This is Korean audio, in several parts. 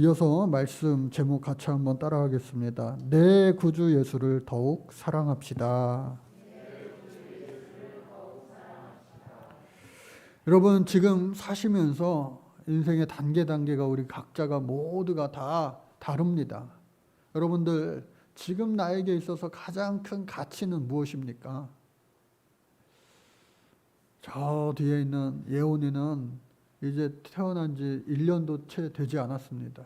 이어서 말씀 제목 같이 한번 따라하겠습니다. 내 구주 예수를 더욱 사랑합시다. 여러분, 지금 사시면서 인생의 단계가 우리 각자가 모두가 다 다릅니다. 여러분들, 지금 나에게 있어서 가장 큰 가치는 무엇입니까? 저 뒤에 있는 예원이는 이제 태어난 지 1년도 채 되지 않았습니다.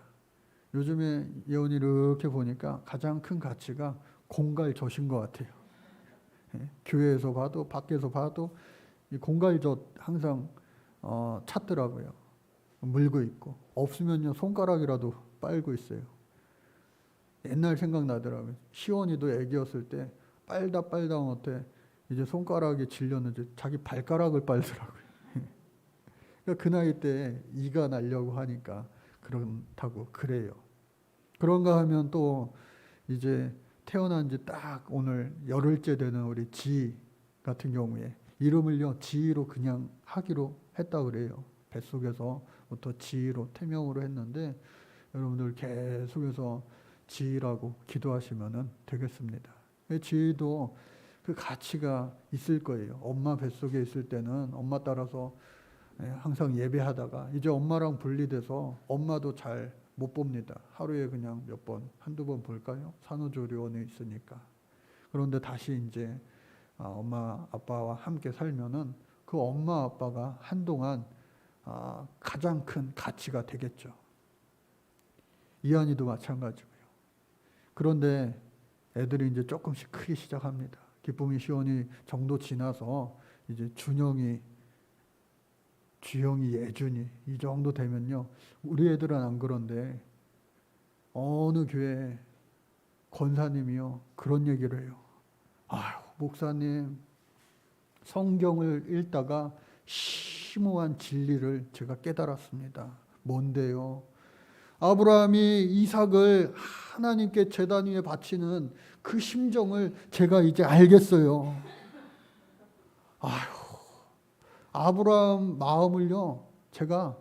요즘에 예원이 이렇게 보니까 가장 큰 가치가 공갈젓인 것 같아요. 예? 교회에서 봐도 밖에서 봐도 이 공갈젓 항상 찾더라고요. 물고 있고, 없으면요 손가락이라도 빨고 있어요. 옛날 생각나더라고요. 시원이도 애기였을 때 빨다 못해 이제 손가락이 질렸는지 자기 발가락을 빨더라고요. 그러니까 그 나이 때 이가 나려고 하니까 그렇다고 그래요. 그런가 하면 또 이제 태어난 지 딱 오늘 열흘째 되는 우리 지 같은 경우에 이름을요 지희로 그냥 하기로 했다 그래요. 뱃속에서부터 지희로 태명으로 했는데 여러분들 계속해서 지희라고 기도하시면 되겠습니다. 지희도 그 가치가 있을 거예요. 엄마 뱃속에 있을 때는 엄마 따라서 항상 예배하다가 이제 엄마랑 분리돼서 엄마도 잘 못 봅니다. 하루에 그냥 몇 번, 한두 번 볼까요? 산후조리원에 있으니까. 그런데 다시 이제 엄마 아빠와 함께 살면은 그 엄마 아빠가 한동안 가장 큰 가치가 되겠죠. 이한이도 마찬가지고요. 그런데 애들이 이제 조금씩 크기 시작합니다. 기쁨이 시원이 정도 지나서 이제 준영이, 주영이, 예준이 이 정도 되면요. 우리 애들은 안 그런데 어느 교회 권사님이요 그런 얘기를 해요. 아유, 목사님, 성경을 읽다가 심오한 진리를 제가 깨달았습니다. 뭔데요? 아브라함이 이삭을 하나님께 제단 위에 바치는 그 심정을 제가 이제 알겠어요. 아유, 아브라함 마음을요 제가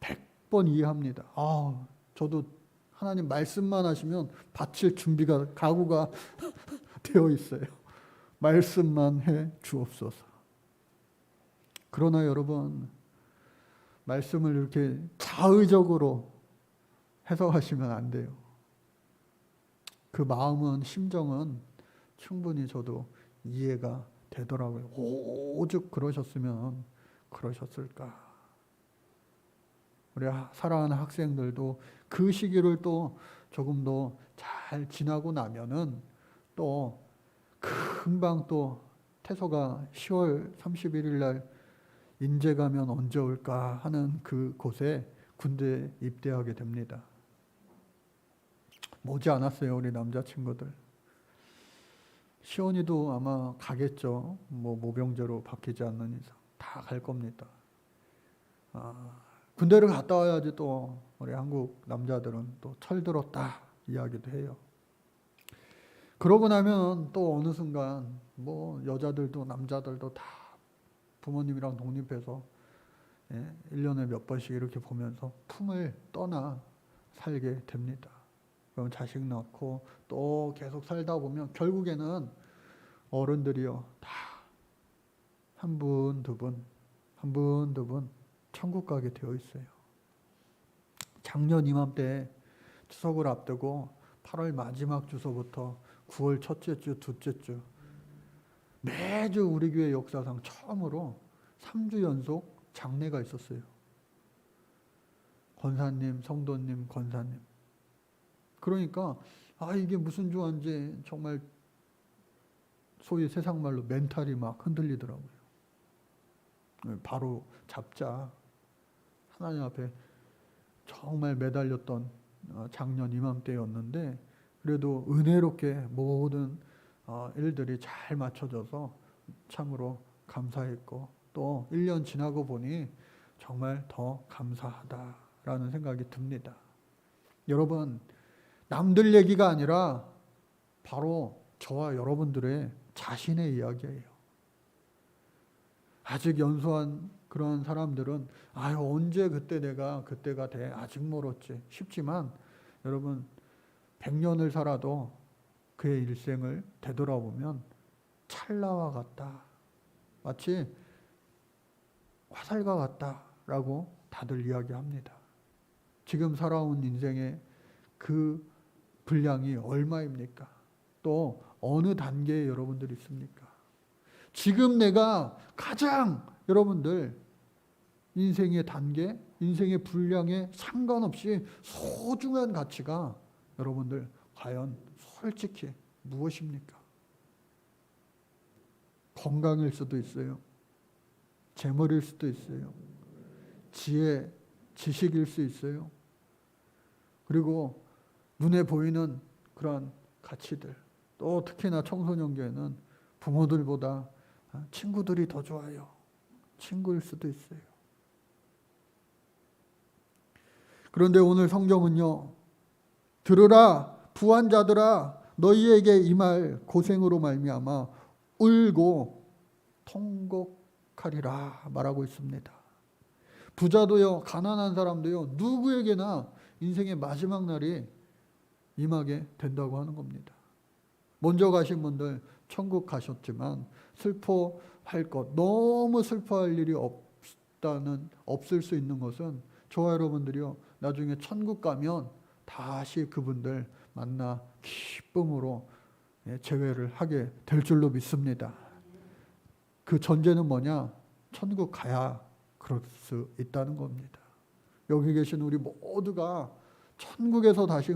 100번 이해합니다. 저도 하나님 말씀만 하시면 바칠 준비가 각오가 되어 있어요. 말씀만 해 주옵소서. 그러나 여러분, 말씀을 이렇게 자의적으로 해석하시면 안 돼요. 그 마음은, 심정은 충분히 저도 이해가 되더라고요. 오죽 그러셨으면 그러셨을까. 우리 사랑하는 학생들도 그 시기를 또 조금 더 잘 지나고 나면은 또 금방 또 태서가 10월 31일 날 인제 가면 언제 올까 하는 그 곳에 군대 입대하게 됩니다. 머지 않았어요, 우리 남자친구들. 시원이도 아마 가겠죠. 모병제로 바뀌지 않는 이상 다 갈 겁니다. 군대를 갔다 와야지 또 우리 한국 남자들은 또 철들었다 이야기도 해요. 그러고 나면 또 어느 순간 여자들도 남자들도 다 부모님이랑 독립해서 1년에 몇 번씩 이렇게 보면서 품을 떠나 살게 됩니다. 그럼 자식 낳고 또 계속 살다 보면 결국에는 어른들이요 다 한 분, 두 분 천국 가게 되어 있어요. 작년 이맘때 추석을 앞두고 8월 마지막 주서부터 9월 첫째 주, 둘째 주 매주 우리 교회 역사상 처음으로 3주 연속 장례가 있었어요. 권사님, 성도님, 권사님. 그러니까 이게 무슨 주안지 정말 소위 세상 말로 멘탈이 막 흔들리더라고요. 바로 잡자. 하나님 앞에 정말 매달렸던 작년 이맘때였는데 그래도 은혜롭게 모든 일들이 잘 맞춰져서 참으로 감사했고 또 1년 지나고 보니 정말 더 감사하다라는 생각이 듭니다. 여러분, 남들 얘기가 아니라 바로 저와 여러분들의 자신의 이야기예요. 아직 연소한 그런 사람들은 아유 언제 그때가 돼 아직 멀었지 싶지만 여러분 100년을 살아도 그의 일생을 되돌아보면 찰나와 같다. 마치 화살과 같다라고 다들 이야기합니다. 지금 살아온 인생의 그 분량이 얼마입니까? 또 어느 단계에 여러분들이 있습니까? 지금 내가 가장 여러분들 인생의 단계, 인생의 분량에 상관없이 소중한 가치가 여러분들 과연 솔직히 무엇입니까? 건강일 수도 있어요. 재물일 수도 있어요. 지혜, 지식일 수 있어요. 그리고 눈에 보이는 그런 가치들. 또 특히나 청소년기에는 부모들보다 친구들이 더 좋아요. 친구일 수도 있어요. 그런데 오늘 성경은요. 들으라 부한 자들아 너희에게 이 말 고생으로 말미암아 울고 통곡하리라 말하고 있습니다. 부자도요 가난한 사람도요 누구에게나 인생의 마지막 날이 임하게 된다고 하는 겁니다. 먼저 가신 분들 천국 가셨지만 슬퍼할 것, 너무 슬퍼할 일이 없을 수 있는 것은 저와 여러분들이요 나중에 천국 가면 다시 그분들 만나 기쁨으로 재회를 하게 될 줄로 믿습니다. 그 전제는 뭐냐? 천국 가야 그럴 수 있다는 겁니다. 여기 계신 우리 모두가 천국에서 다시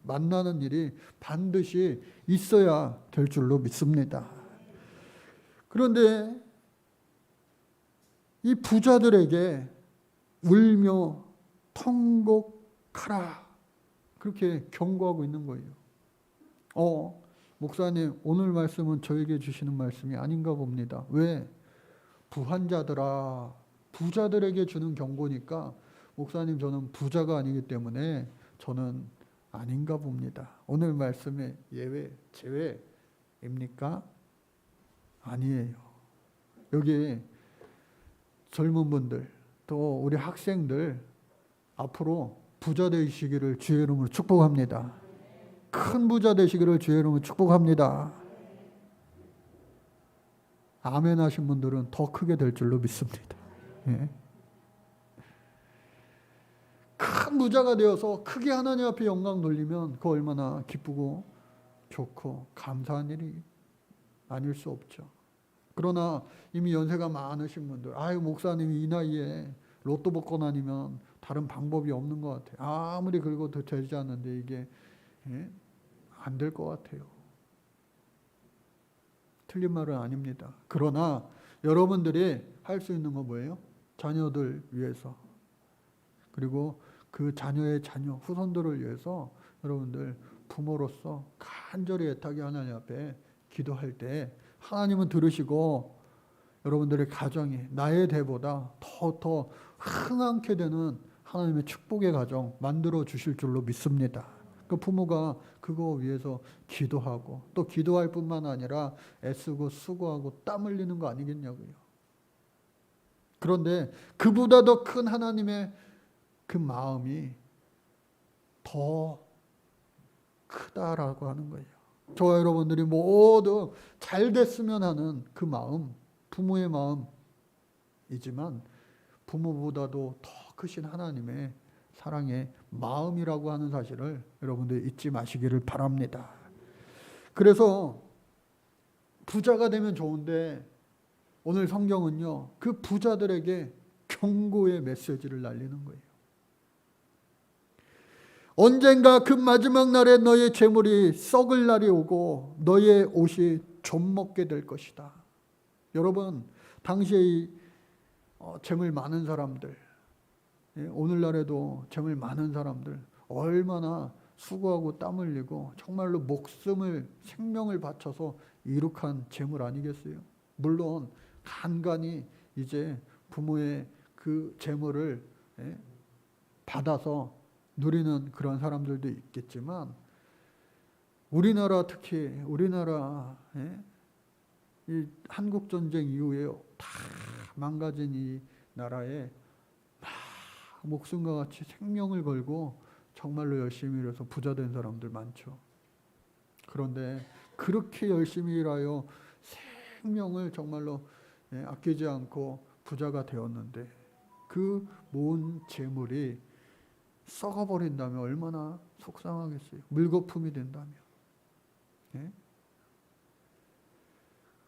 만나는 일이 반드시 있어야 될 줄로 믿습니다. 그런데 이 부자들에게 울며 통곡하라 그렇게 경고하고 있는 거예요. 목사님 오늘 말씀은 저에게 주시는 말씀이 아닌가 봅니다. 왜? 부한 자들아 부자들에게 주는 경고니까 목사님 저는 부자가 아니기 때문에 저는 아닌가 봅니다. 오늘 말씀의 예외, 제외입니까? 아니에요. 여기 젊은 분들 또 우리 학생들 앞으로 부자 되시기를 주의 이름으로 축복합니다. 큰 부자 되시기를 주의 이름으로 축복합니다. 아멘 하신 분들은 더 크게 될 줄로 믿습니다. 예. 큰 부자가 되어서 크게 하나님 앞에 영광 돌리면 그 얼마나 기쁘고 좋고 감사한 일이 아닐 수 없죠. 그러나 이미 연세가 많으신 분들 아유 목사님이 이 나이에 로또 복권 아니면 다른 방법이 없는 것 같아요. 아무리 긁어도 되지 않는데 이게 안 될 것 같아요. 틀린 말은 아닙니다. 그러나 여러분들이 할 수 있는 건 뭐예요? 자녀들 위해서 그리고 그 자녀의 자녀, 후손들을 위해서 여러분들 부모로서 간절히 애타게 하나님 앞에 기도할 때 하나님은 들으시고 여러분들의 가정이 나의 대보다 더 흥황케 되는 하나님의 축복의 가정 만들어 주실 줄로 믿습니다. 그 부모가 그거 위해서 기도하고 또 기도할 뿐만 아니라 애쓰고 수고하고 땀 흘리는 거 아니겠냐고요. 그런데 그보다 더 큰 하나님의 그 마음이 더 크다라고 하는 거예요. 저와 여러분들이 모두 잘 됐으면 하는 그 마음, 부모의 마음이지만 부모보다도 더 크신 하나님의 사랑의 마음이라고 하는 사실을 여러분들 잊지 마시기를 바랍니다. 그래서 부자가 되면 좋은데 오늘 성경은요, 그 부자들에게 경고의 메시지를 날리는 거예요. 언젠가 그 마지막 날에 너의 재물이 썩을 날이 오고 너의 옷이 좀먹게 될 것이다. 여러분 당시에 이 재물 많은 사람들, 오늘날에도 재물 많은 사람들 얼마나 수고하고 땀 흘리고 정말로 목숨을 생명을 바쳐서 이룩한 재물 아니겠어요? 물론 간간히 이제 부모의 그 재물을 받아서 누리는 그런 사람들도 있겠지만 우리나라 특히 우리나라 이 한국 전쟁 이후에 다 망가진 이 나라에 막 목숨과 같이 생명을 걸고 정말로 열심히 일해서 부자 된 사람들 많죠. 그런데 그렇게 열심히 일하여 생명을 정말로 아끼지 않고 부자가 되었는데 그 모은 재물이 썩어버린다면 얼마나 속상하겠어요. 물거품이 된다면. 예?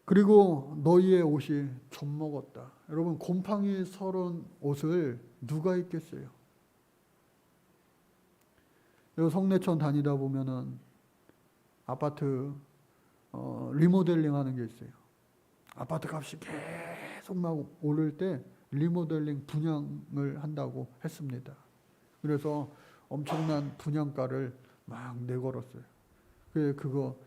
그리고 너희의 옷이 좀먹었다. 여러분, 곰팡이 서른 옷을 누가 입겠어요? 성내천 다니다 보면은 아파트 리모델링 하는 게 있어요. 아파트 값이 계속 막 오를 때 리모델링 분양을 한다고 했습니다. 그래서 엄청난 분양가를 막 내걸었어요. 그거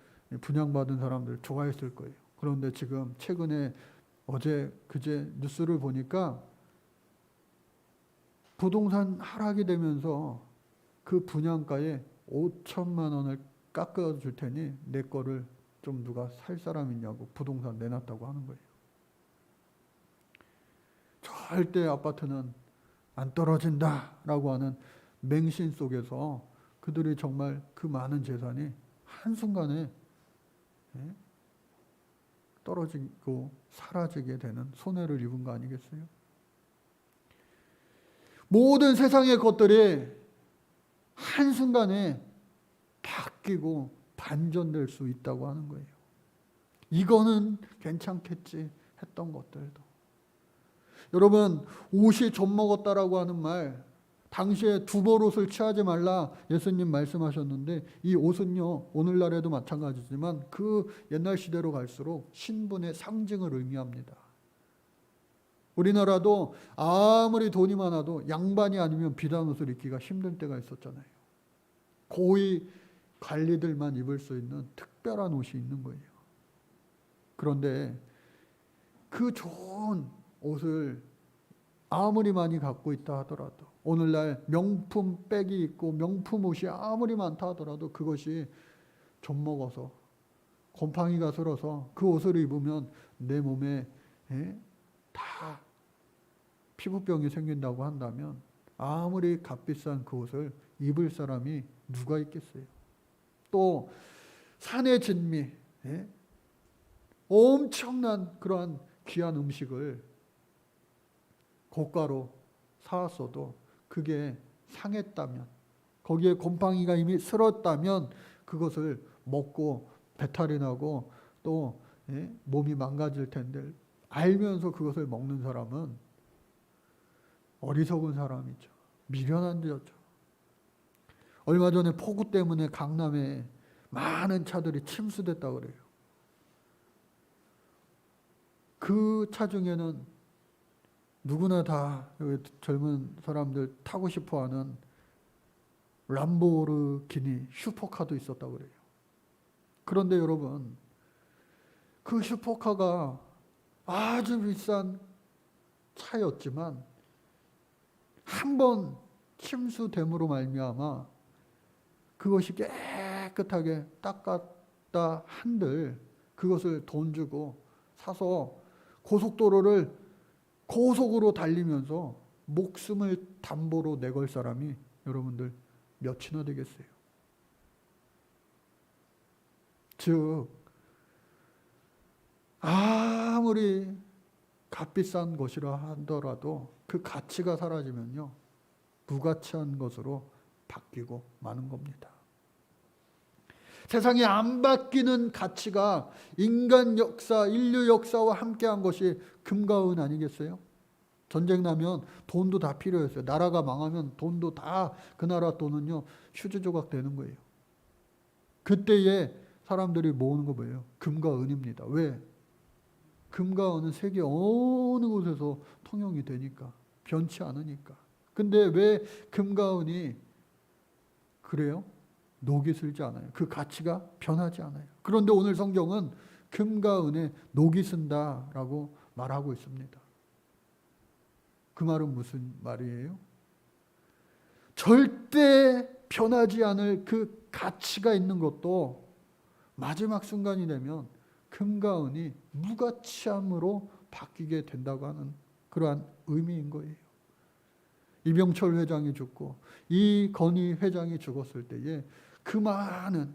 분양받은 사람들 좋아했을 거예요. 그런데 지금 최근에 어제 그제 뉴스를 보니까 부동산 하락이 되면서 그 분양가에 5천만 원을 깎아줄 테니 내 거를 좀 누가 살 사람 있냐고 부동산 내놨다고 하는 거예요. 절대 아파트는 안 떨어진다라고 하는 맹신 속에서 그들이 정말 그 많은 재산이 한순간에 떨어지고 사라지게 되는 손해를 입은 거 아니겠어요? 모든 세상의 것들이 한순간에 바뀌고 반전될 수 있다고 하는 거예요. 이거는 괜찮겠지 했던 것들도. 여러분, 옷이 좀먹었다라고 하는 말, 당시에 두벌옷을 취하지 말라 예수님 말씀하셨는데 이 옷은요 오늘날에도 마찬가지지만 그 옛날 시대로 갈수록 신분의 상징을 의미합니다. 우리나라도 아무리 돈이 많아도 양반이 아니면 비단 옷을 입기가 힘들 때가 있었잖아요. 고위 관리들만 입을 수 있는 특별한 옷이 있는 거예요. 그런데 그 좋은 옷을 아무리 많이 갖고 있다 하더라도 오늘날 명품 백이 있고 명품 옷이 아무리 많다 하더라도 그것이 좀먹어서 곰팡이가 슬어서 그 옷을 입으면 내 몸에 다 피부병이 생긴다고 한다면 아무리 값비싼 그 옷을 입을 사람이 누가 있겠어요? 또 산의 진미, 엄청난 그러한 귀한 음식을 고가로 사왔어도 그게 상했다면, 거기에 곰팡이가 이미 슬었다면 그것을 먹고 배탈이 나고 또 몸이 망가질 텐데 알면서 그것을 먹는 사람은 어리석은 사람이죠. 미련한 자죠. 얼마 전에 폭우 때문에 강남에 많은 차들이 침수됐다고 그래요. 그 차 중에는 누구나 다 젊은 사람들 타고 싶어하는 람보르기니 슈퍼카도 있었다고 그래요. 그런데 여러분, 그 슈퍼카가 아주 비싼 차였지만 한번 침수됨으로 말미암아 그것이 깨끗하게 닦았다 한들 그것을 돈 주고 사서 고속도로를 고속으로 달리면서 목숨을 담보로 내걸 사람이 여러분들 몇이나 되겠어요? 즉 아무리 값비싼 것이라 하더라도 그 가치가 사라지면요 무가치한 것으로 바뀌고 마는 겁니다. 세상에 안 바뀌는 가치가 인간 역사, 인류 역사와 함께한 것이 금과 은 아니겠어요? 전쟁 나면 돈도 다 필요했어요. 나라가 망하면 돈도 다 그 나라 돈은요 휴지 조각 되는 거예요. 그때에 사람들이 모으는 거 뭐예요? 금과 은입니다. 왜? 금과 은은 세계 어느 곳에서 통용이 되니까, 변치 않으니까. 근데 왜 금과 은이 그래요? 녹이 슬지 않아요. 그 가치가 변하지 않아요. 그런데 오늘 성경은 금과 은에 녹이 쓴다라고 말하고 있습니다. 그 말은 무슨 말이에요? 절대 변하지 않을 그 가치가 있는 것도 마지막 순간이 되면 금과 은이 무가치함으로 바뀌게 된다고 하는 그러한 의미인 거예요. 이병철 회장이 죽고 이건희 회장이 죽었을 때에 그 많은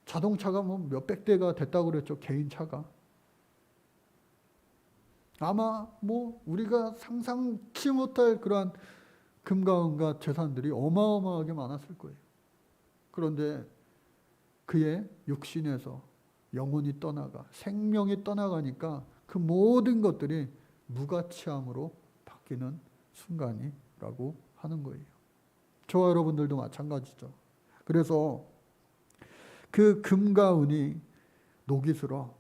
자동차가 몇백 대가 됐다고 그랬죠. 개인차가. 아마 우리가 상상치 못할 그러한 금과 은과 재산들이 어마어마하게 많았을 거예요. 그런데 그의 육신에서 영혼이 떠나가 생명이 떠나가니까 그 모든 것들이 무가치함으로 바뀌는 순간이라고 하는 거예요. 저와 여러분들도 마찬가지죠. 그래서 그 금과 은이 녹이 슬어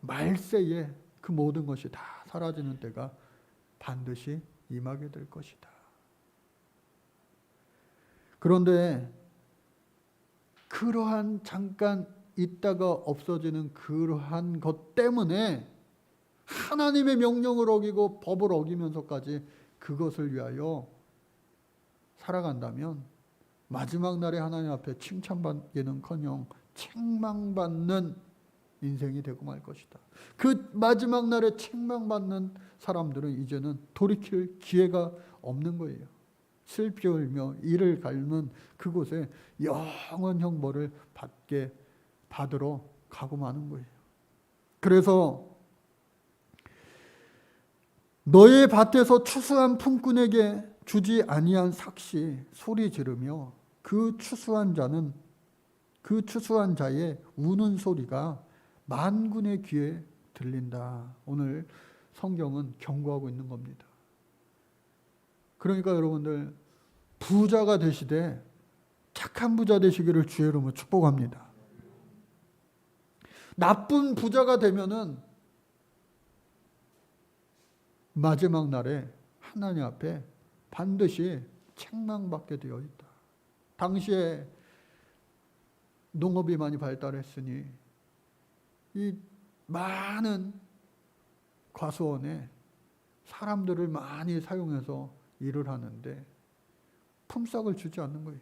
말세에 그 모든 것이 다 사라지는 때가 반드시 임하게 될 것이다. 그런데 그러한 잠깐 있다가 없어지는 그러한 것 때문에 하나님의 명령을 어기고 법을 어기면서까지 그것을 위하여 살아간다면 마지막 날에 하나님 앞에 칭찬받기는커녕 책망받는 인생이 되고 말 것이다. 그 마지막 날에 책망받는 사람들은 이제는 돌이킬 기회가 없는 거예요. 슬피 울며 이를 갈면 그곳에 영원형 벌을 받으러 가고 마는 거예요. 그래서 너의 밭에서 추수한 품꾼에게 주지 아니한 삭시 소리 지르며 그 추수한 자의 우는 소리가 만군의 귀에 들린다. 오늘 성경은 경고하고 있는 겁니다. 그러니까 여러분들 부자가 되시되 착한 부자 되시기를 주의 이름으로 축복합니다. 나쁜 부자가 되면은 마지막 날에 하나님 앞에 반드시 책망받게 되어 있다. 당시에 농업이 많이 발달했으니 이 많은 과수원에 사람들을 많이 사용해서 일을 하는데 품삯을 주지 않는 거예요.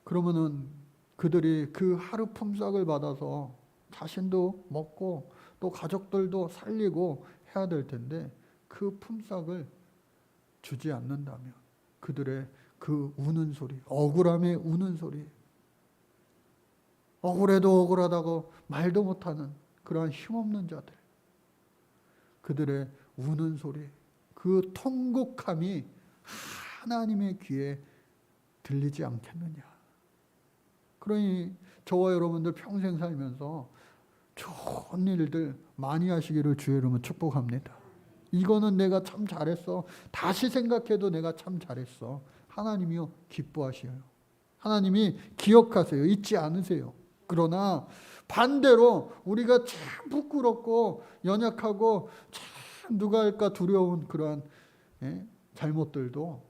그러면은 그들이 그 하루 품삯을 받아서 자신도 먹고 또 가족들도 살리고 해야 될 텐데 그 품삯을 주지 않는다면 그들의 그 우는 소리, 억울함의 우는 소리, 억울해도 억울하다고 말도 못하는 그러한 힘없는 자들, 그들의 우는 소리, 그 통곡함이 하나님의 귀에 들리지 않겠느냐. 그러니 저와 여러분들 평생 살면서 좋은 일들 많이 하시기를 주의 이름으로 축복합니다. 이거는 내가 참 잘했어. 다시 생각해도 내가 참 잘했어. 하나님이요 기뻐하셔요. 하나님이 기억하세요. 잊지 않으세요. 그러나 반대로 우리가 참 부끄럽고 연약하고 참 누가 할까 두려운 그러한 잘못들도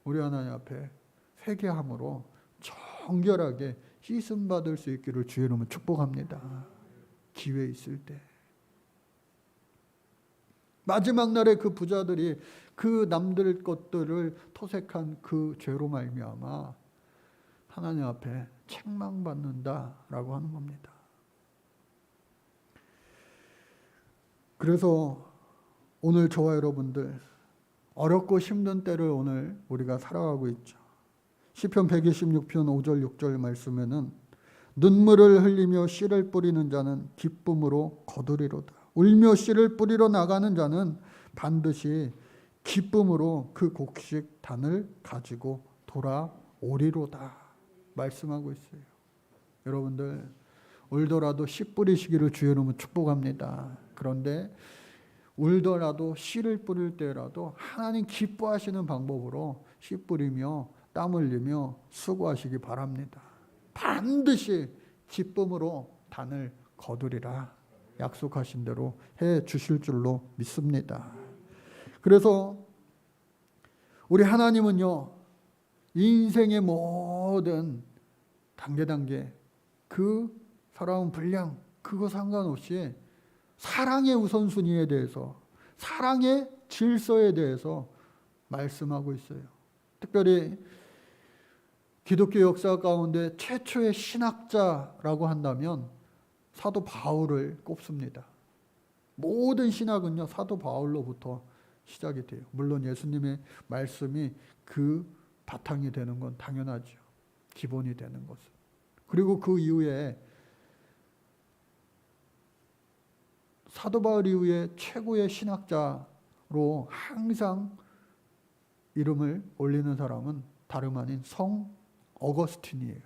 우리 하나님 앞에 회개함으로 정결하게 씻음 받을 수 있기를 주의 이름으로 축복합니다. 기회 있을 때. 마지막 날에 그 부자들이 그 남들 것들을 토색한 그 죄로 말미암아 하나님 앞에 책망받는다라고 하는 겁니다. 그래서 오늘 저와 여러분들 어렵고 힘든 때를 오늘 우리가 살아가고 있죠. 시편 126편 5절 6절 말씀에는 눈물을 흘리며 씨를 뿌리는 자는 기쁨으로 거두리로다. 울며 씨를 뿌리러 나가는 자는 반드시 기쁨으로 그 곡식 단을 가지고 돌아오리로다 말씀하고 있어요. 여러분들 울더라도 씨 뿌리시기를 주의 이름으로 축복합니다. 그런데 울더라도 씨를 뿌릴 때라도 하나님 기뻐하시는 방법으로 씨 뿌리며 땀 흘리며 수고하시기 바랍니다. 반드시 기쁨으로 단을 거두리라 약속하신 대로 해 주실 줄로 믿습니다. 그래서 우리 하나님은요 인생의 모든 단계 그 살아온 분량 그거 상관없이 사랑의 우선순위에 대해서 사랑의 질서에 대해서 말씀하고 있어요. 특별히 기독교 역사 가운데 최초의 신학자라고 한다면 사도 바울을 꼽습니다. 모든 신학은요, 사도 바울로부터 시작이 돼요. 물론 예수님의 말씀이 그 바탕이 되는 건 당연하죠. 기본이 되는 것은. 그리고 그 이후에 사도 바울 이후에 최고의 신학자로 항상 이름을 올리는 사람은 다름 아닌 성 어거스틴이에요.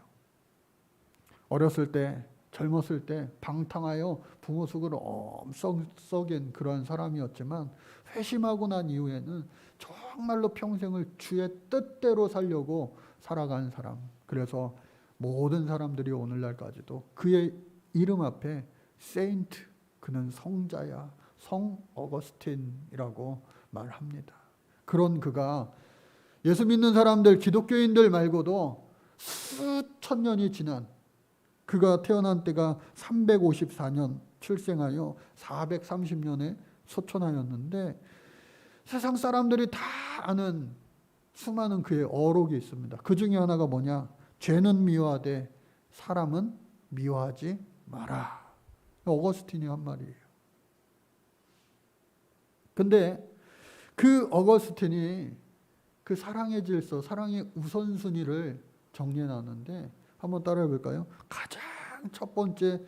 어렸을 때, 젊었을 때 방탕하여 부모 속을 엄청 썩인 그런 사람이었지만 회심하고 난 이후에는 정말로 평생을 주의 뜻대로 살려고 살아간 사람. 그래서 모든 사람들이 오늘날까지도 그의 이름 앞에 세인트, 그는 성자야, 성 어거스틴이라고 말합니다. 그런 그가 예수 믿는 사람들, 기독교인들 말고도 수천 년이 지난, 그가 태어난 때가 354년 출생하여 430년에 소천하였는데 세상 사람들이 다 아는 수많은 그의 어록이 있습니다. 그 중에 하나가 뭐냐? 죄는 미워하되 사람은 미워하지 마라. 어거스틴이 한 말이에요. 근데 그 어거스틴이 그 사랑의 질서, 사랑의 우선순위를 정리해 놨는데 한번 따라해 볼까요? 가장 첫 번째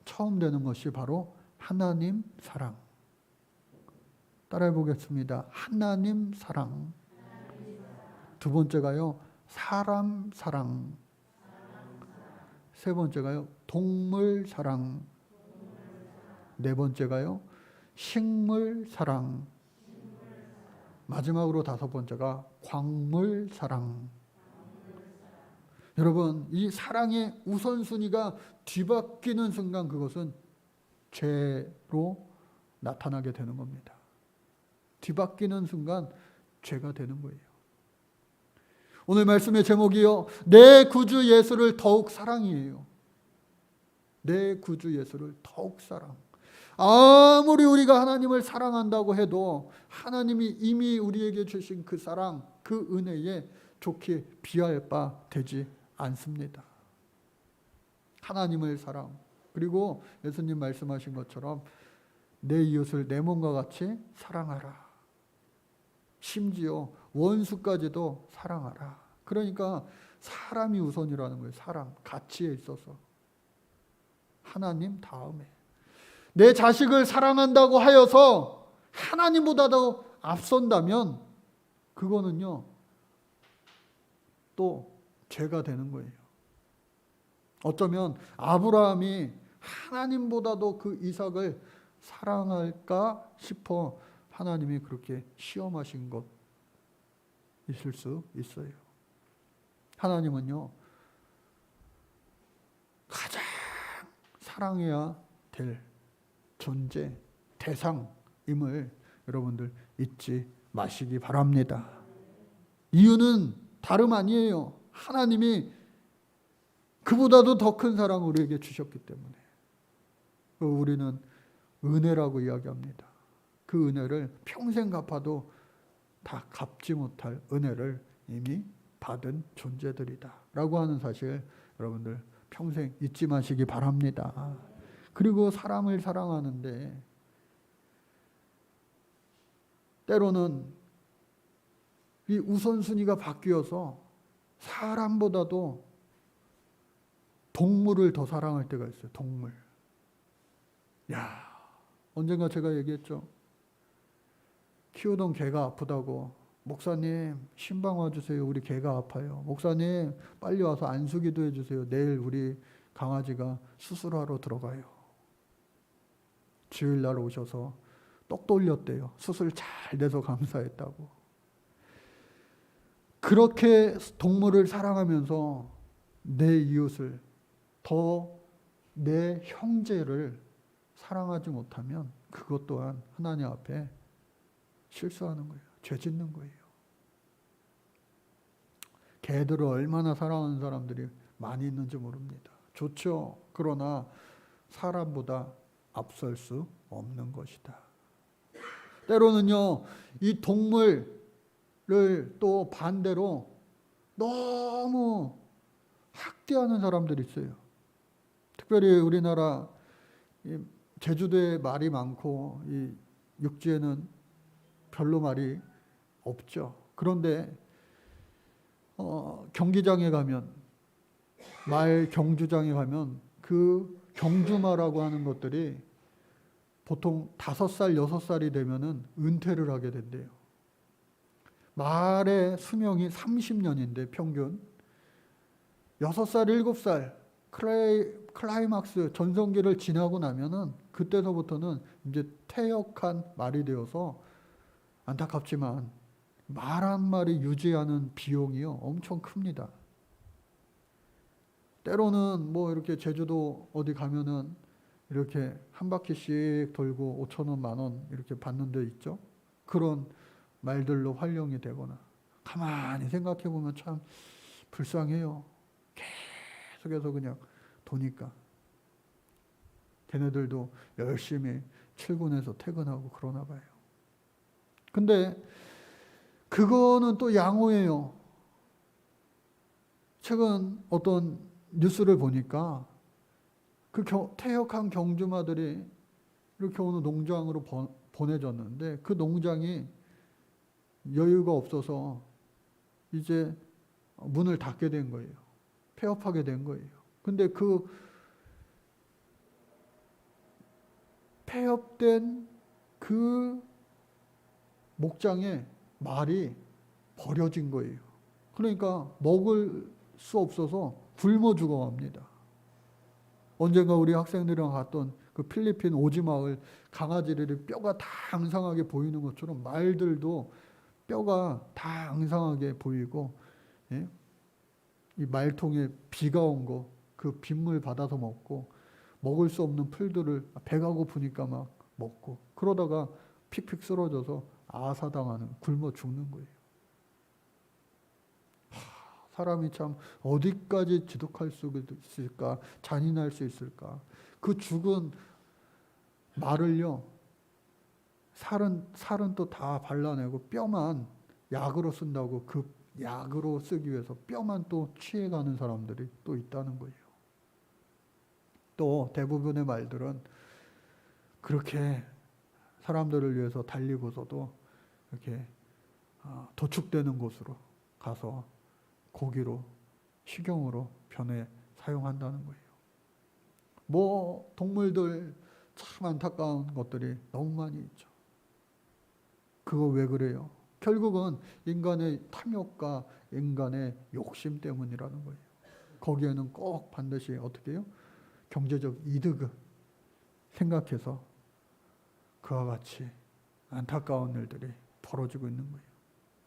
처음 되는 것이 바로 하나님 사랑. 따라해 보겠습니다. 하나님 사랑. 두 번째가요, 사람 사랑. 세 번째가요, 동물 사랑. 네 번째가요, 식물 사랑. 마지막으로 다섯 번째가 광물 사랑. 여러분, 이 사랑의 우선순위가 뒤바뀌는 순간 그것은 죄로 나타나게 되는 겁니다. 뒤바뀌는 순간 죄가 되는 거예요. 오늘 말씀의 제목이요, 내 구주 예수를 더욱 사랑이에요. 내 구주 예수를 더욱 사랑. 아무리 우리가 하나님을 사랑한다고 해도 하나님이 이미 우리에게 주신 그 사랑, 그 은혜에 좋게 비할 바 되지 않습니다. 하나님을 사랑, 그리고 예수님 말씀하신 것처럼 내 이웃을 내 몸과 같이 사랑하라. 심지어 원수까지도 사랑하라. 그러니까 사람이 우선이라는 거예요. 사람, 가치에 있어서 하나님 다음에. 내 자식을 사랑한다고 하여서 하나님보다도 앞선다면 그거는요, 또 죄가 되는 거예요. 어쩌면 아브라함이 하나님보다도 그 이삭을 사랑할까 싶어 하나님이 그렇게 시험하신 것 있을 수 있어요. 하나님은요, 가장 사랑해야 될 존재, 대상임을 여러분들 잊지 마시기 바랍니다. 이유는 다름 아니에요. 하나님이 그보다도 더 큰 사랑을 우리에게 주셨기 때문에. 우리는 은혜라고 이야기합니다. 그 은혜를 평생 갚아도 다 갚지 못할 은혜를 이미 받은 존재들이다 라고 하는 사실 여러분들 평생 잊지 마시기 바랍니다. 그리고 사람을 사랑하는데 때로는 이 우선순위가 바뀌어서 사람보다도 동물을 더 사랑할 때가 있어요. 동물. 언젠가 제가 얘기했죠. 키우던 개가 아프다고, 목사님 신방 와주세요. 우리 개가 아파요. 목사님 빨리 와서 안수기도 해주세요. 내일 우리 강아지가 수술하러 들어가요. 주일날 오셔서 떡 돌렸대요. 수술 잘 돼서 감사했다고. 그렇게 동물을 사랑하면서 내 이웃을, 더 내 형제를 사랑하지 못하면 그것 또한 하나님 앞에 실수하는 거예요. 죄 짓는 거예요. 개들을 얼마나 사랑하는 사람들이 많이 있는지 모릅니다. 좋죠. 그러나 사람보다 앞설 수 없는 것이다. 때로는요, 이 동물을 또 반대로 너무 학대하는 사람들이 있어요. 특별히 우리나라 제주도에 말이 많고 이 육지에는 별로 말이 없죠. 그런데 경기장에 가면, 말 경주장에 가면 그 경주마라고 하는 것들이 보통 5살, 6살이 되면은 은퇴를 하게 된대요. 말의 수명이 30년인데 평균 6살, 7살 클라이막스 전성기를 지나고 나면은 그때서부터는 이제 퇴역한 말이 되어서 안타깝지만 말 한 마리 유지하는 비용이요 엄청 큽니다. 때로는 뭐 이렇게 제주도 어디 가면은 이렇게 한 바퀴씩 돌고 5,000원, 10,000원 이렇게 받는 데 있죠. 그런 말들로 활용이 되거나, 가만히 생각해 보면 참 불쌍해요. 계속해서 그냥 도니까. 걔네들도 열심히 출근해서 퇴근하고 그러나 봐요. 근데 그거는 또 양호해요. 최근 어떤 뉴스를 보니까 그 퇴역한 경주마들이 이렇게 어느 농장으로 보내졌는데 그 농장이 여유가 없어서 이제 문을 닫게 된 거예요. 폐업하게 된 거예요. 근데 그 폐업된 그 목장에 말이 버려진 거예요. 그러니까 먹을 수 없어서 굶어 죽어갑니다. 언젠가 우리 학생들이랑 갔던 그 필리핀 오지마을 강아지들이 뼈가 다 앙상하게 보이는 것처럼 말들도 뼈가 다 앙상하게 보이고, 예? 이 말통에 비가 온 거, 그 빗물 받아서 먹고, 먹을 수 없는 풀들을 배가 고프니까 막 먹고, 그러다가 픽픽 쓰러져서 아사당하는, 굶어 죽는 거예요. 사람이 참 어디까지 지독할 수 있을까, 잔인할 수 있을까. 그 죽은 말을요, 살은 또 다 발라내고 뼈만 약으로 쓴다고, 그 약으로 쓰기 위해서 뼈만 또 취해가는 사람들이 또 있다는 거예요. 또 대부분의 말들은 그렇게 사람들을 위해서 달리고서도 이렇게 도축되는 곳으로 가서 고기로, 식용으로 변해 사용한다는 거예요. 뭐 동물들 참 안타까운 것들이 너무 많이 있죠. 그거 왜 그래요? 결국은 인간의 탐욕과 인간의 욕심 때문이라는 거예요. 거기에는 꼭 반드시 어떻게 해요? 경제적 이득을 생각해서 그와 같이 안타까운 일들이 벌어지고 있는 거예요.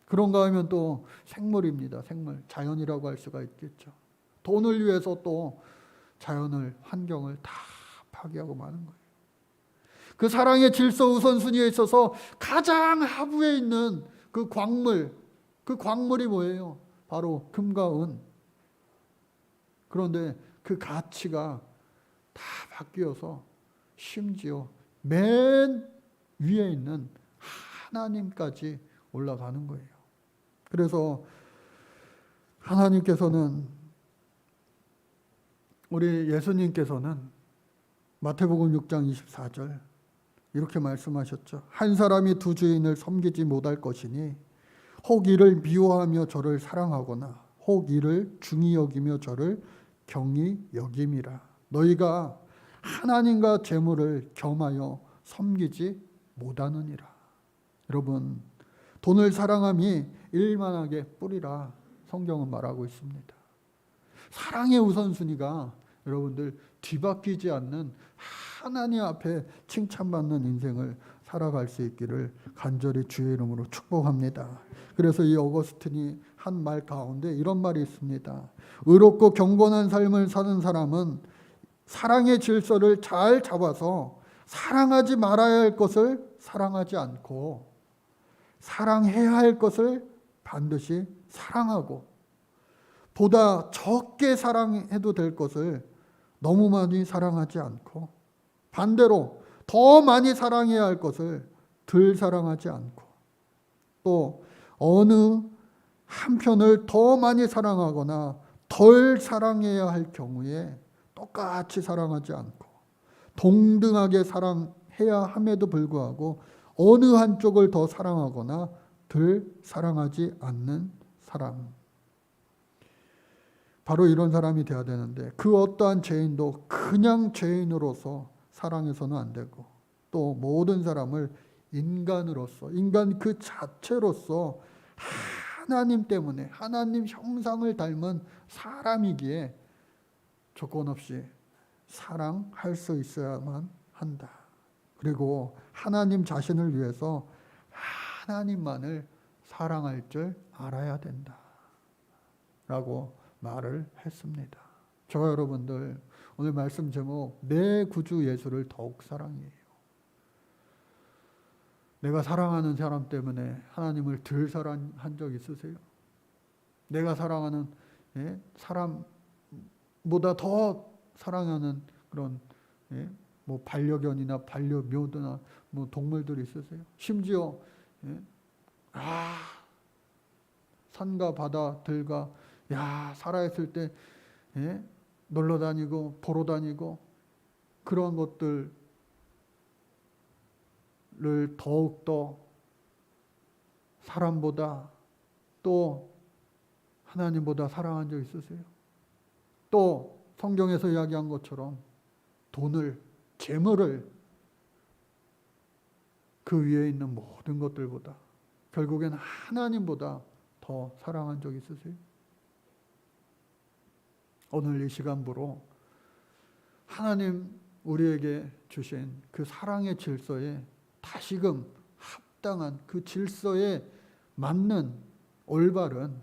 그런가 하면 또 생물입니다. 생물. 자연이라고 할 수가 있겠죠. 돈을 위해서 또 자연을, 환경을 다 파괴하고 마는 거예요. 그 사랑의 질서 우선순위에 있어서 가장 하부에 있는 그 광물이 뭐예요? 바로 금과 은. 그런데 그 가치가 다 바뀌어서 심지어 맨 위에 있는 하나님까지 올라가는 거예요. 그래서 하나님께서는, 우리 예수님께서는 마태복음 6장 24절 이렇게 말씀하셨죠. 한 사람이 두 주인을 섬기지 못할 것이니 혹 이를 미워하며 저를 사랑하거나 혹 이를 중히 여기며 저를 경히 여김이라. 너희가 하나님과 재물을 겸하여 섬기지 못하느니라. 여러분, 돈을 사랑함이 일만하게 뿌리라 성경은 말하고 있습니다. 사랑의 우선순위가 여러분들 뒤바뀌지 않는 하나님 앞에 칭찬받는 인생을 살아갈 수 있기를 간절히 주의 이름으로 축복합니다. 그래서 이 어거스틴이 한 말 가운데 이런 말이 있습니다. 의롭고 경건한 삶을 사는 사람은 사랑의 질서를 잘 잡아서 사랑하지 말아야 할 것을 사랑하지 않고 사랑해야 할 것을 반드시 사랑하고 보다 적게 사랑해도 될 것을 너무 많이 사랑하지 않고 반대로 더 많이 사랑해야 할 것을 덜 사랑하지 않고 또 어느 한편을 더 많이 사랑하거나 덜 사랑해야 할 경우에 똑같이 사랑하지 않고 동등하게 사랑해야 함에도 불구하고 어느 한쪽을 더 사랑하거나 덜 사랑하지 않는 사람. 바로 이런 사람이 돼야 되는데 그 어떠한 죄인도 그냥 죄인으로서 사랑해서는 안 되고 또 모든 사람을 인간으로서 인간 그 자체로서 하나님 때문에 하나님 형상을 닮은 사람이기에 조건 없이 사랑할 수 있어야만 한다. 그리고 하나님 자신을 위해서 하나님만을 사랑할 줄 알아야 된다. 라고 말을 했습니다. 저와 여러분들 오늘 말씀 제목 내 구주 예수를 더욱 사랑해요. 내가 사랑하는 사람 때문에 하나님을 덜 사랑한 적 있으세요? 내가 사랑하는 사람보다 더 사랑하는 그런 뭐 반려견이나 반려묘도나 뭐 동물들이 있으세요? 심지어 산과 바다 들과 살아있을 때 놀러 다니고 보러 다니고 그런 것들을 더욱더 사람보다 또 하나님보다 사랑한 적 있으세요? 또 성경에서 이야기한 것처럼 돈을, 재물을 그 위에 있는 모든 것들보다 결국엔 하나님보다 더 사랑한 적 있으세요? 오늘 이 시간부로 하나님 우리에게 주신 그 사랑의 질서에 다시금 합당한 그 질서에 맞는 올바른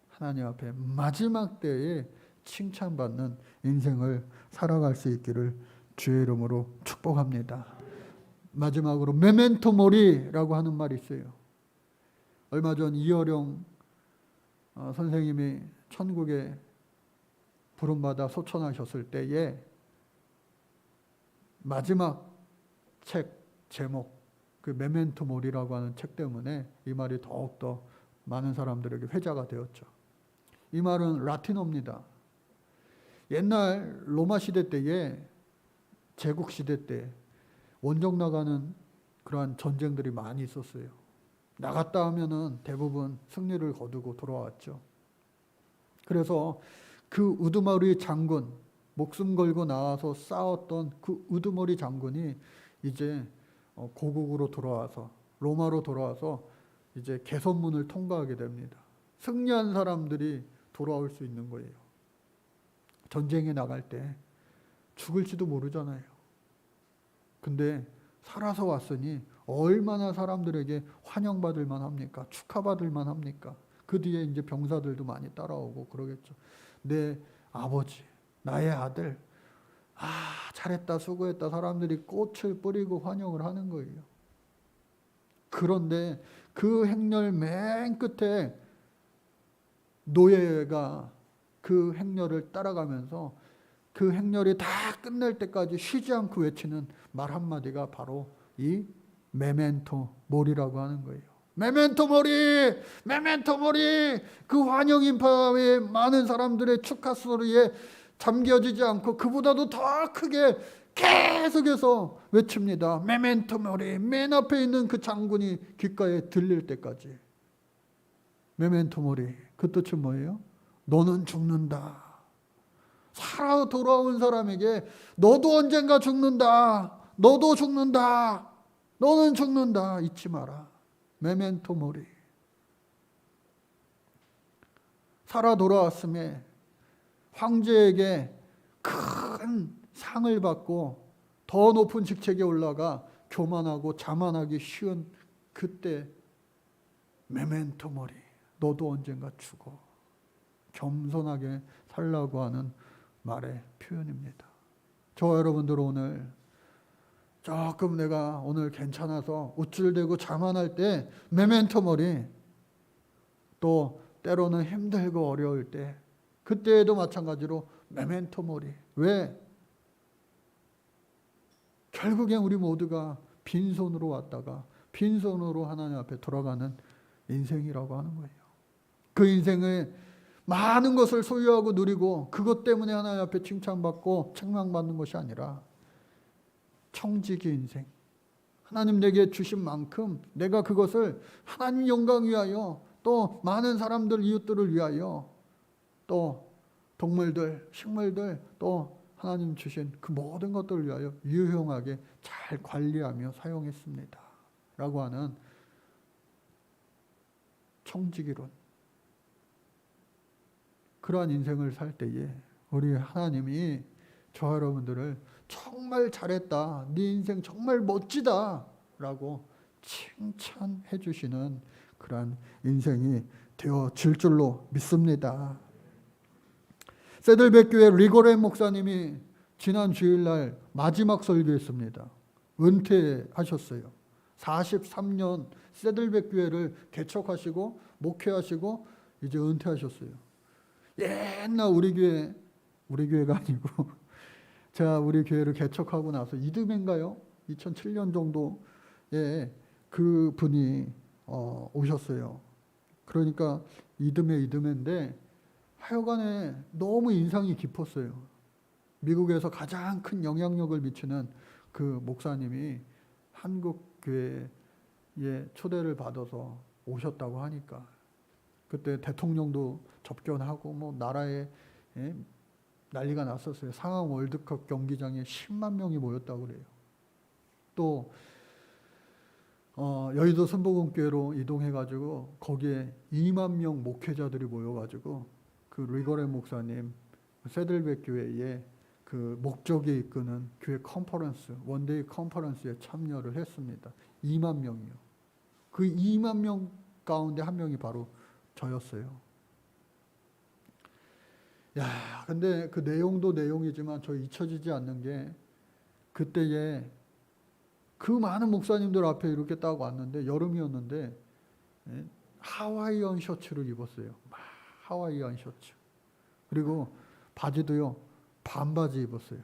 하나님 앞에 마지막 때에 칭찬받는 인생을 살아갈 수 있기를 주의 이름으로 축복합니다. 마지막으로 메멘토 모리라고 하는 말이 있어요. 얼마 전 이어령 선생님이 천국에 부름받아 소천하셨을 때에 마지막 책 제목 그 메멘토 모리라고 하는 책 때문에 이 말이 더욱더 많은 사람들에게 회자가 되었죠. 이 말은 라틴어입니다. 옛날 로마 시대 때에 제국 시대 때 원정 나가는 그러한 전쟁들이 많이 있었어요. 나갔다 하면은 대부분 승리를 거두고 돌아왔죠. 그래서 그 우두머리 장군, 목숨 걸고 나와서 싸웠던 그 우두머리 장군이 이제 고국으로 돌아와서 로마로 돌아와서 이제 개선문을 통과하게 됩니다. 승리한 사람들이 돌아올 수 있는 거예요. 전쟁에 나갈 때 죽을지도 모르잖아요. 근데 살아서 왔으니 얼마나 사람들에게 환영받을 만합니까? 축하받을 만합니까? 그 뒤에 이제 병사들도 많이 따라오고 그러겠죠. 내 아버지, 나의 아들, 잘했다, 수고했다, 사람들이 꽃을 뿌리고 환영을 하는 거예요. 그런데 그 행렬 맨 끝에 노예가 그 행렬을 따라가면서 그 행렬이 다 끝날 때까지 쉬지 않고 외치는 말 한마디가 바로 이 메멘토 모리라고 하는 거예요. 메멘토 모리! 메멘토 모리! 그 환영 인파의 많은 사람들의 축하 소리에 잠겨지지 않고 그보다도 더 크게 계속해서 외칩니다. 메멘토 모리! 맨 앞에 있는 그 장군이 귓가에 들릴 때까지. 메멘토 모리. 그 뜻은 뭐예요? 너는 죽는다. 살아 돌아온 사람에게 너도 언젠가 죽는다. 너도 죽는다. 너는 죽는다. 잊지 마라. 메멘토 모리. 살아 돌아왔음에 황제에게 큰 상을 받고 더 높은 직책에 올라가 교만하고 자만하기 쉬운 그때 메멘토 모리. 너도 언젠가 죽어. 겸손하게 살라고 하는 말의 표현입니다. 저와 여러분들 오늘 조금 내가 오늘 괜찮아서 우쭐대고 자만할 때 메멘토 모리, 또 때로는 힘들고 어려울 때 그때에도 마찬가지로 메멘토 모리. 왜? 결국엔 우리 모두가 빈손으로 왔다가 빈손으로 하나님 앞에 돌아가는 인생이라고 하는 거예요. 그 인생에 많은 것을 소유하고 누리고 그것 때문에 하나님 앞에 칭찬받고 책망받는 것이 아니라 청지기 인생, 하나님 내게 주신 만큼 내가 그것을 하나님 영광 위하여, 또 많은 사람들, 이웃들을 위하여, 또 동물들, 식물들, 또 하나님 주신 그 모든 것들을 위하여 유용하게 잘 관리하며 사용했습니다 라고 하는 청지기론. 그러한 인생을 살 때에 우리 하나님이 저와 여러분들을 정말 잘했다, 네 인생 정말 멋지다 라고 칭찬해 주시는 그러한 인생이 되어질 줄로 믿습니다. 세들백 교회 리고렌 목사님이 지난 주일날 마지막 설교했습니다. 은퇴하셨어요. 43년 세들백 교회를 개척하시고 목회하시고 이제 은퇴하셨어요. 옛날 우리 교회가 아니고 제가 우리 교회를 개척하고 나서 이듬해인가요? 2007년 정도에 그 분이 오셨어요. 그러니까 이듬해인데 하여간에 너무 인상이 깊었어요. 미국에서 가장 큰 영향력을 미치는 그 목사님이 한국 교회에 초대를 받아서 오셨다고 하니까 그때 대통령도 접견하고 뭐 나라에 난리가 났었어요. 상암 월드컵 경기장에 10만 명이 모였다고 그래요. 또 여의도 순복음교회로 이동해가지고 거기에 2만 명 목회자들이 모여가지고 그 리고렌 목사님 세들백 교회에 그 목적에 이끄는 교회 컨퍼런스, 원데이 컨퍼런스에 참여를 했습니다. 2만 명이요. 그 2만 명 가운데 한 명이 바로 저였어요. 야, 근데 그 내용도 내용이지만 저 잊혀지지 않는 게 그때에 그 많은 목사님들 앞에 이렇게 딱 왔는데 여름이었는데 하와이안 셔츠를 입었어요. 하와이안 셔츠. 그리고 바지도요, 반바지 입었어요.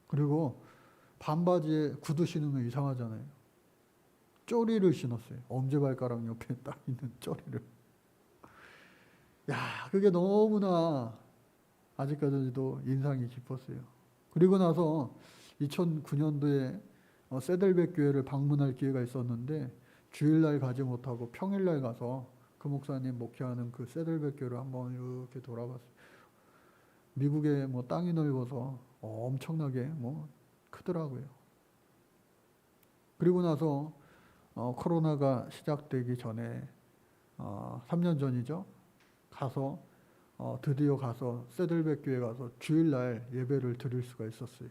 그리고 반바지에 구두 신으면 이상하잖아요. 쪼리를 신었어요. 엄지발가락 옆에 딱 있는 쪼리를. 야, 그게 너무나 아직까지도 인상이 깊었어요. 그리고 나서 2009년도에 세들백 교회를 방문할 기회가 있었는데 주일날 가지 못하고 평일날 가서 그 목사님 목회하는 그 세들백 교회를 한번 이렇게 돌아봤어요. 미국에 뭐 땅이 넓어서 엄청나게 뭐 크더라고요. 그리고 나서 코로나가 시작되기 전에 3년 전이죠. 가서 드디어 가서 세들백 교회 가서 주일날 예배를 드릴 수가 있었어요.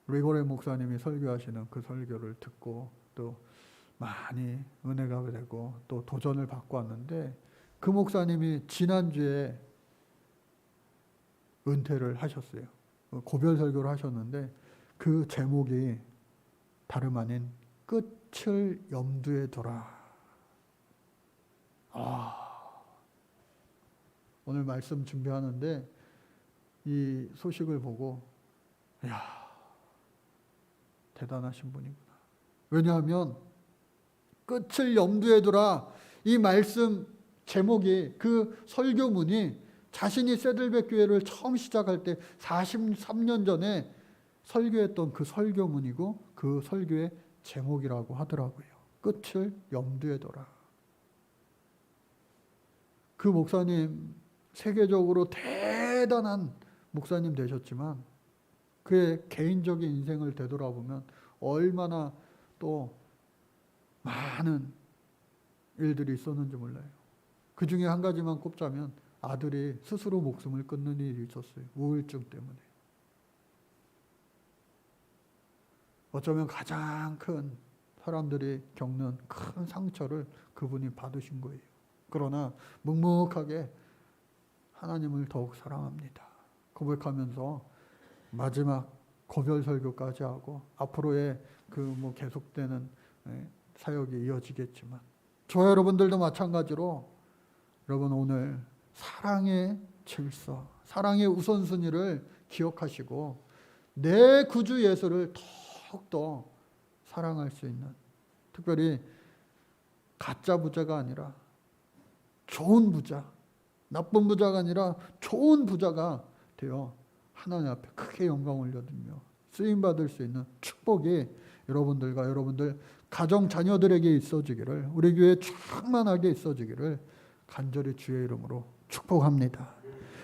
리고렌 목사님이 설교하시는 그 설교를 듣고 또 많이 은혜가 되고 또 도전을 받고 왔는데 그 목사님이 지난주에 은퇴를 하셨어요. 고별 설교를 하셨는데 그 제목이 다름 아닌 끝을 염두에 둬라. 오늘 말씀 준비하는데 이 소식을 보고 이야, 대단하신 분이구나. 왜냐하면 끝을 염두에 두라. 이 말씀 제목이, 그 설교문이 자신이 세들백 교회를 처음 시작할 때 43년 전에 설교했던 그 설교문이고 그 설교의 제목이라고 하더라고요. 끝을 염두에 둬라. 그 목사님 세계적으로 대단한 목사님 되셨지만 그의 개인적인 인생을 되돌아보면 얼마나 또 많은 일들이 있었는지 몰라요. 그 중에 한 가지만 꼽자면 아들이 스스로 목숨을 끊는 일이 있었어요. 우울증 때문에. 어쩌면 가장 큰 사람들이 겪는 큰 상처를 그분이 받으신 거예요. 그러나 묵묵하게 하나님을 더욱 사랑합니다 고백하면서 마지막 고별 설교까지 하고 앞으로의 그 뭐 계속되는 사역이 이어지겠지만 저와 여러분들도 마찬가지로 여러분 오늘 사랑의 질서, 사랑의 우선순위를 기억하시고 내 구주 예수를 더욱더 사랑할 수 있는, 특별히 가짜 부자가 아니라 좋은 부자, 나쁜 부자가 아니라 좋은 부자가 되어 하나님 앞에 크게 영광 올려드리며 쓰임받을 수 있는 축복이 여러분들과 여러분들 가정 자녀들에게 있어지기를, 우리 교회에 충만하게 있어지기를 간절히 주의 이름으로 축복합니다.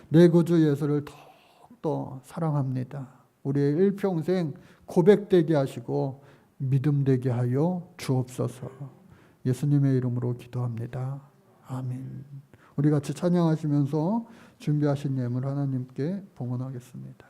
내 구주 예수를 더욱더 사랑합니다. 우리의 일평생 고백되게 하시고 믿음되게 하여 주옵소서. 예수님의 이름으로 기도합니다. 아멘. 우리 같이 찬양하시면서 준비하신 예물 하나님께 봉헌하겠습니다.